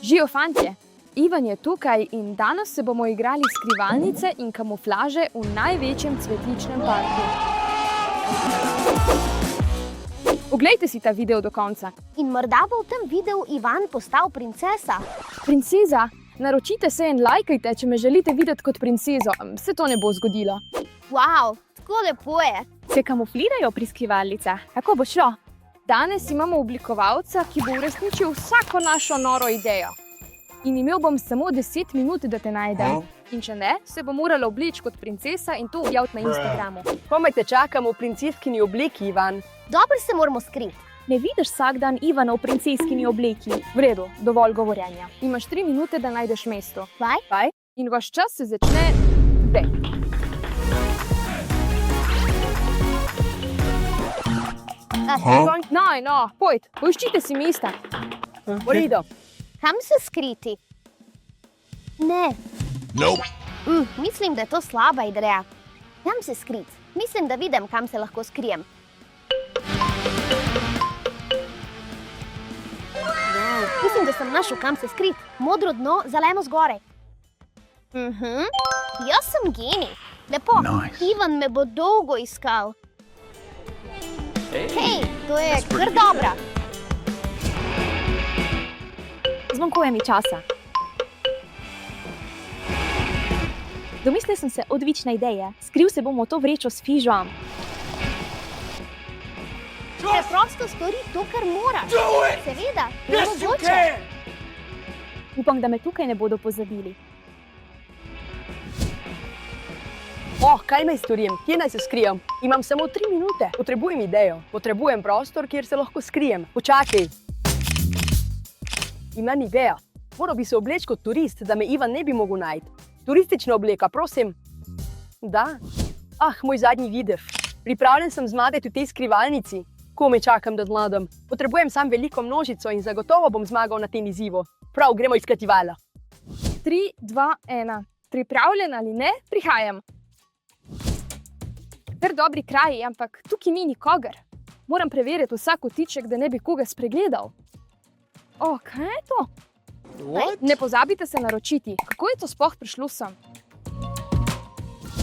Živijo fantje! Ivan je tukaj in danes se bomo igrali skrivalnice in kamuflaže v največjem cvetličnem parku. Oglejte si ta video do konca. In morda bo v tem videu Ivan postal princesa. Princeza, naročite se in lajkajte, če me želite videti kot princezo. Se to ne bo zgodilo. Wow, tako lepo je. Se kamuflirajo pri skrivalnicah. Kako bo šlo? Danes imamo oblikovalca, ki bo uresničil vsako našo noro idejo. In imel bom samo 10 minut, da te najde. In če ne, se bom morala obleči kot princesa in to objaviti na Instagramu. Komaj te čakamo v princeskini obleki, Ivan. Dobro se moramo skriti. Ne vidiš vsak dan Ivana v princeskini obleki. V redu, dovolj govorjenja. Imaš 3 minute, da najdeš mesto. Vaj? In vaš čas se začne zdaj. No, pojď, poiščite si mesta. V redu. Kam se skriti? Ne. Nope. Mislim, da je to slaba ideja. Kam se skriti? Mislim, da vidim, kam se lahko skrijem. Mislim, da sem našel, kam se skriti. Modro dno, zeleno zgoraj. Jaz sem genij. Lepo. Nice. Ivan me bo dolgo iskal. Hej, to je kar dobra. Zmanjkuje mi časa. Domislil sem se odlične ideje. Skril se bom v to vrečo s fižom. Preprosto stori to, kar moraš. Seveda, je mogoče. Upam, da me tukaj ne bodo pozabili. Kaj naj storim? Kje naj se skrijem? Imam samo 3 minute. Potrebujem idejo. Potrebujem prostor, kjer se lahko skrijem. Počakaj. Imam idejo. Moral bi se obleči kot turist, da me Ivan ne bi mogel najti. Turistična obleka, prosim. Da. Moj zadnji videv. Pripravljen sem zmagati v tej skrivalnici. Komaj čakam, da zmagam. Potrebujem sam veliko množico in zagotovo bom zmagal na tem izzivu. Prav, gremo iskat Ivana. 3, 2, 1. Pripravljen ali ne? Prihajam. Kar dobri kraji, ampak tukaj ni nikogar. Moram preveriti vsak kotiček, da ne bi koga spregledal. Kaj je to? Ne pozabite se naročiti. Kako je to sploh prišlo sem?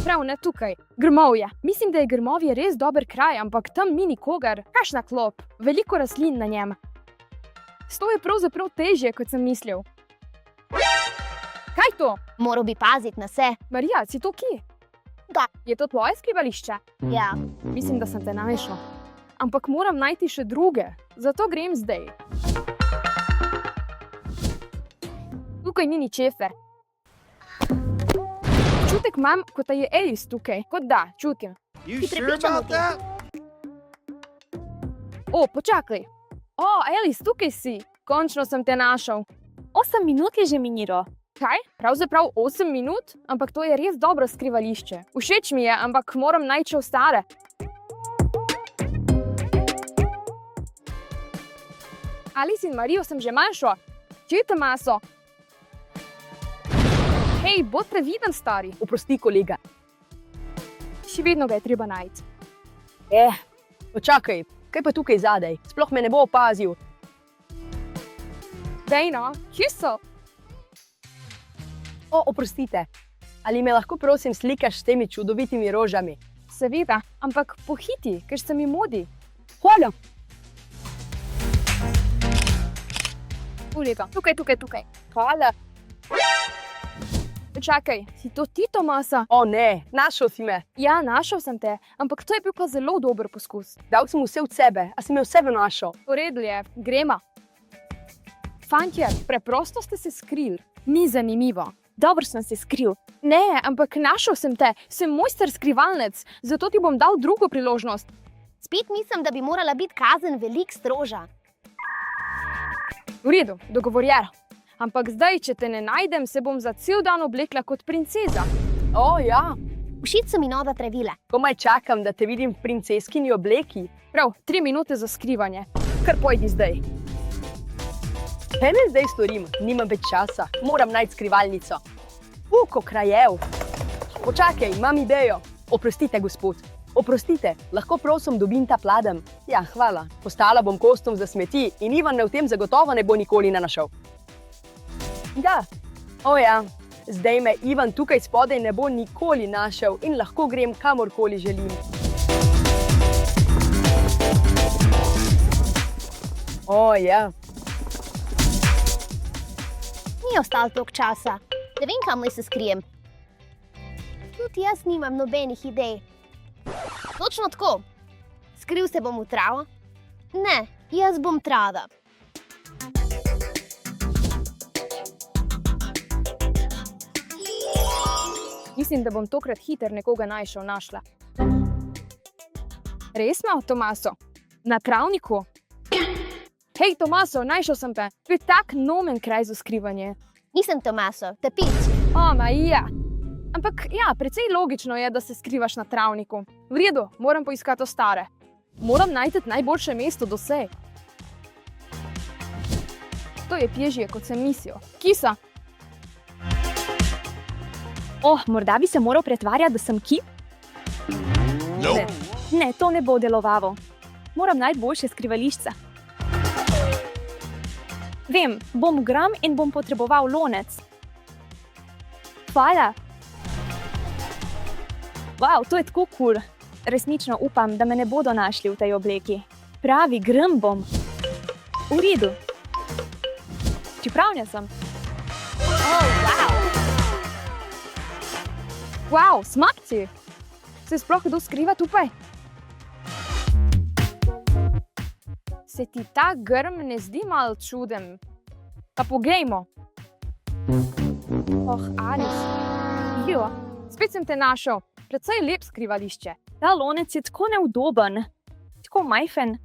Prav, ne tukaj. Grmovje. Mislim, da je grmovje res dober kraj, ampak tam ni nikogar. Kakšna klop. Veliko rastlin na njem. To je pravzaprav težje, kot sem mislil. Kaj to? Moral bi paziti na se. Marija, si to kje? Da. Je to tvoje skrivališče? Ja. Mislim, da sem te našla. Ampak moram najti še druge. Zato grem zdaj. Tukaj ni ničesar. Čutek imam, kot da je Alice tukaj. Kot da, čutim. You sure about that? Počakaj. Alice, tukaj si. Končno sem te našel. 8 minut je že minilo. Kaj? Pravzaprav 8 minut? Ampak to je res dobro skrivališče. Všeč mi je, ampak moram najti stare. Alice in Marijo sem že manjšo. Kje je ta maso? Hej, bod previden, stari. Oprosti, kolega. Še vedno ga je treba najti. Počakaj. Kaj pa tukaj zadaj? Sploh me ne bo opazil. Dej no, kje so? Oprostite. Ali me lahko prosim slikaš s temi čudovitimi rožami? Seveda, ampak pohiti, ker se mi modi. Hvala. V redu. Tukaj. Hvala. Čakaj, si to ti, Tomasa? Ne, našel si me. Ja, našel sem te, ampak to je bil pa zelo dober poskus. Dal sem vse od sebe, a si me v sebe našel. V redu je, gremo. Fantje, preprosto ste se skrili. Ni zanimivo. Dobro sem se skril. Ne, ampak našel sem te. Sem mojster skrivalnec, zato ti bom dal drugo priložnost. Spet mislim, da bi morala biti kazen veliko strožja. V redu, dogovorjeno. Ampak zdaj, če te ne najdem, se bom za cel dan oblekla kot princeza. Ja. Všeč so mi nova pravila. Komaj čakam, da te vidim v princeskini obleki. Prav, 3 minute za skrivanje. Kar pojdi zdaj. Kaj naj zdaj storim? Nimam več časa. Moram najti skrivalnico. Ko krajev. Počakaj, imam idejo. Oprostite, gospod. Oprostite, lahko prosim dobim ta pladenj? Ja, hvala. Postala bom kostum za smeti in Ivan me v tem zagotovo ne bo nikoli našel. Ja. O ja, zdaj me Ivan tukaj spodaj ne bo nikoli našel in lahko grem kamorkoli želim. O ja. Ni ostalo toliko časa. Ne vem, kam naj se skrijem. Tudi jaz nimam nobenih idej. Točno tako. Skril se bom v travo? Ne, jaz bom trava. Mislim, da bom tokrat hiter nekoga našla. Res ima, Tomaso? Na travniku? Hej, Tomaso, našel sem te. To je tak nomen kraj za skrivanje. Nisem Tomaso, tapič. O, Maja. Ampak ja, precej logično je, da se skrivaš na travniku. V redu, moram poiskati ostale. Moram najti najboljše mesto doslej. To je težje, kot sem mislil. Kisa. Oh, morda bi se moral pretvarjati, da sem kip? Nope. Ne, to ne bo delovalo. Moram najti boljše skrivališče. Vem, bom gram in bom potreboval lonec. Hvala. Wow, to je tako kul. Resnično upam, da me ne bodo našli v tej obleki. Pravi, grem bom. V redu. Čeprav ne sem. Wow, smakci. Se sploh kdo skriva tukaj? Se ti ta grm ne zdi malo čuden? Pa poglejmo. Oh, Alice. Jo, spet sem te našel. Precej lep skrivališče. Ta lonec je tako neudoben. Tako majhen.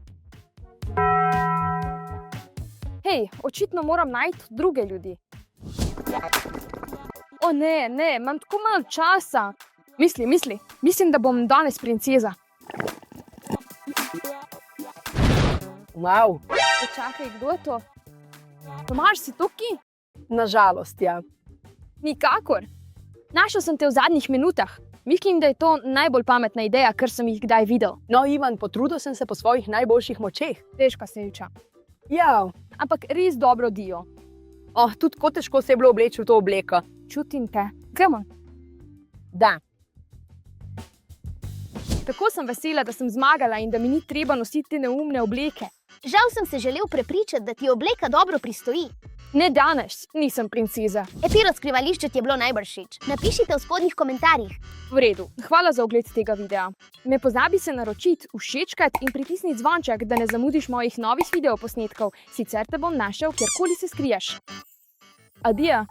Hej, očitno moram najti druge ljudi. O ne, imam tako malo časa. Mislim, da bom danes princeza. Wow. Počakaj, kdo je to? Tomaž, si tukaj? Nažalost, ja. Nikakor. Našel sem te v zadnjih minutah. Mislim, da je to najbolj pametna ideja, kar sem jih kdaj videl. No, Ivan, potrudil sem se po svojih najboljših močeh. Težka sejča. Ja. Ampak res dobro dio. Oh, tudi tako težko se je bilo obleči v to obleko. Čutim te. Gremo. Da. Tako sem vesela, da sem zmagala in da mi ni treba nositi neumne obleke. Žal sem se želel prepričati, da ti obleka dobro pristoji. Ne danes, nisem princeza. Katero skrivališče ti je bilo najbolj všeč? Napišite v spodnjih komentarjih. V redu, hvala za ogled tega videa. Ne pozabi se naročiti, všečkati in pritisniti zvonček, da ne zamudiš mojih novih videoposnetkov, sicer te bom našel, kjerkoli se skriješ. Adijo.